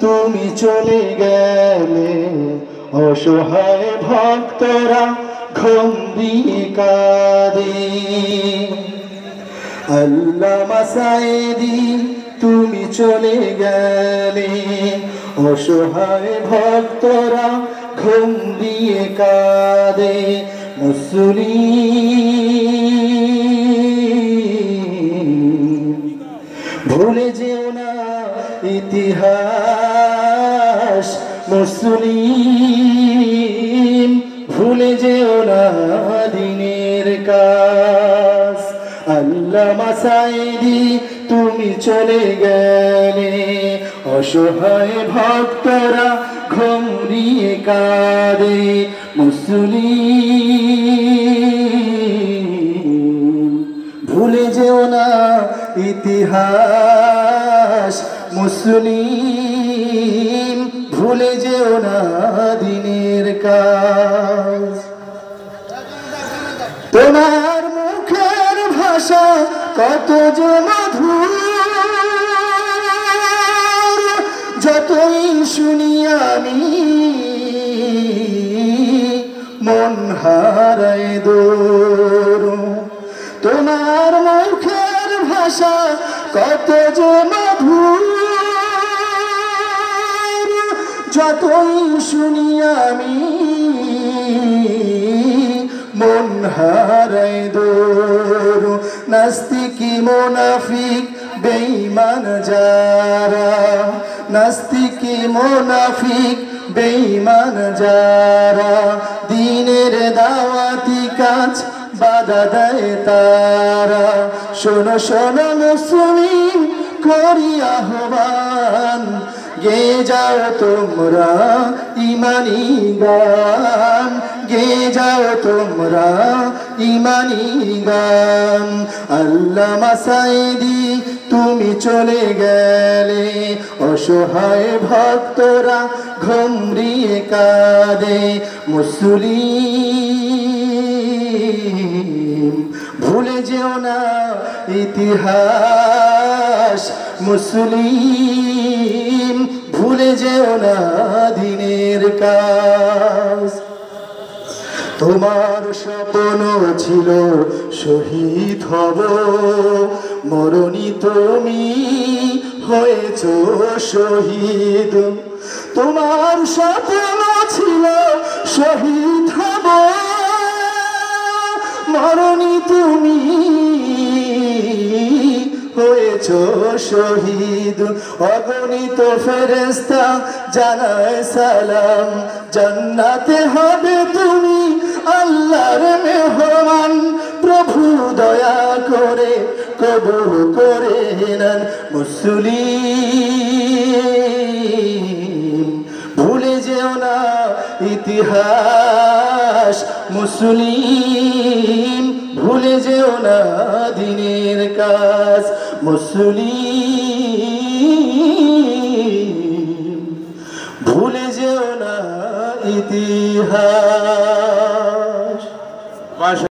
তুমি চলে গেলে অসহায় ভক্তরা ঘুম দিয়ে কাঁদে। আল্লামা সাঈদী তুমি চলে গেলে অসহায় ভক্তরা ঘুম দিয়ে কাঁদে। মুসলিম ভুলে যেও না ইতিহাস, মুসলিম ভুলে যেও না দিনের কাজ। আল্লামা সাঈদী তুমি চলে গেলে অসহায় ভক্তরা ঘুমিয়ে কাঁদে। মুসলিম ভুলে যেও না ইতিহাস, মুসলিম ভুলে যেও না দিনের কাজ। তোমার মুখের ভাষা কত যে মধুর, যতই শুনি আমি মন হারায় দূর। তোমার মুখের ভাষা কত যে মধুর, যতই শুনি আমি মন হারায় দূর। নাস্তিকি মুনাফিক বেঈমান যারা, নাস্তিকি মুনাফিক বেঈমান যারা দ্বীনের দাওয়াতি কাজ বাধা দেয় তারা। শোনো শোনো মুসলিম করি আহ্বান, গে যাও তোমরা ইমানি গান, গে যাও তোমরা ইমানি গান। আল্লামা সাঈদী তুমি চলে গেলে অসহায় ভক্তরা ঘুমিয়ে কাঁদে। মুসলিম ভুলে যেও না ইতিহাস, মুসলিম ভুলে যেও না দিনের কাজ। তোমার স্বপ্ন ছিল শহীদ হব, মরণী তুমি হয়েছ শহীদ। তোমার স্বপ্ন ছিল শহীদ হব, মরণী তুমি হয়েছ শহীদ। অগণিত ফেরেশতা জানায় সালাম, জান্নাতে হবে তুমি আল্লাহর মেহমান। প্রভু দয়া করে কবুল করে নেন। মুসলিম ভুলে যেও না ইতিহাস, মুসলিম ভুলে যেও না দিনের কাজ। মুসলিম ভুলে যেও না ইতিহাস।